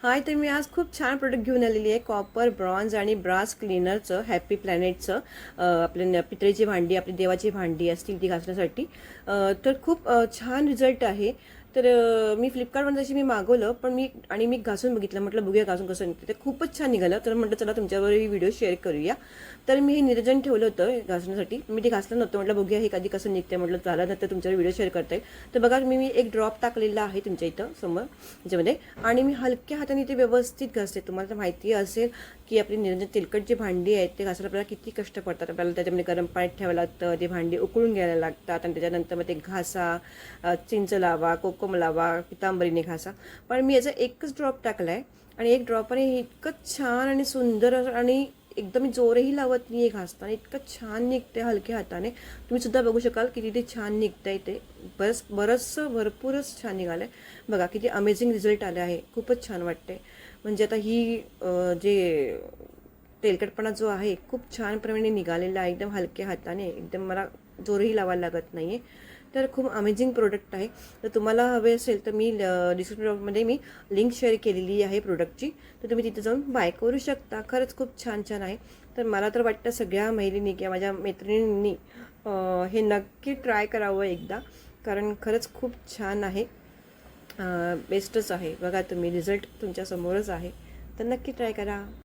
हाय, तर मी आज खूप छान प्रोडक्ट घेऊन आलेली आहे. कॉपर, ब्रॉन्झ आणि ब्रास क्लीनरचं, हॅपी प्लॅनेटचं. आपल्या पितळेची भांडी, आपली देवाची भांडी असतील ती घासण्यासाठी. तर खूप छान रिझल्ट आहे. तर मी फ्लिपकार्टवरून जशी मी मागवलं, पण मी घासून बघितलं. म्हटलं बघूया घासून कसं निघते. ते खूपच छान निघालं. तर म्हटलं चला तुमच्याबरोबर ही व्हिडिओ शेअर करूया. तर मी हे निर्जन ठेवलं होतं घासण्यासाठी. मी ते घासलं नव्हतं. म्हटलं बघूया हे कधी कसं निघते. म्हटलं झालं ना तर तुमच्यावर व्हिडिओ शेअर करता येईल. तर बघा मी एक ड्रॉप टाकलेला आहे तुमच्या इथं समोर याच्यामध्ये. आणि मी हलक्या हाताने ते व्यवस्थित घासते. तुम्हाला तर माहिती असेल की आपली निरंजन तेलकट जी भांडी आहेत ते घासायला आपल्याला किती कष्ट पडतात. आपल्याला त्याच्यामध्ये गरम पाण्यात ठेवावं लागतं, ते भांडी उकळून घ्यायला लागतात आणि त्याच्यानंतर मग ते घासा, चिंच लावा, कोकम लावा, पितांबरीने घासा. पण मी याचा एकच ड्रॉप टाकला आहे आणि एक ड्रॉपने इतकं छान आणि सुंदर आणि एकदम जोरही लावत नाही आहे घासताना, इतकं छान निघते हलक्या हाताने. तुम्ही सुद्धा बघू शकाल किती ते छान निघतंय. ते बरंचसं भरपूरच छान निघालं आहे. बघा किती अमेझिंग रिझल्ट आले आहे. खूपच छान वाटते. म्हणजे आता ही जे तेलकटपणा जो आहे खूप छान प्रमाणे निघालेला आहे. एकदम हलक्या हाताने, एकदम मला जोरही लावायला लागत नाही आहे. तर खूप अमेझिंग प्रोडक्ट आहे. तर तुम्हाला हवे असेल तर मी डिस्क्रिप्शन बॉक्समध्ये मी लिंक शेअर केलेली आहे प्रोडक्टची. तर तुम्ही तिथे जाऊन बाय करू शकता. खरंच खूप छान छान आहे. तर मला तर वाटतं सगळ्या महिलांनी किंवा माझ्या मैत्रिणींनी हे नक्की ट्राय करावं एकदा. कारण खरंच खूप छान आहे. बेस्टच आहे. बघा तुम्ही रिझल्ट तुमच्यासमोरच आहे. तर नक्की ट्राय करा.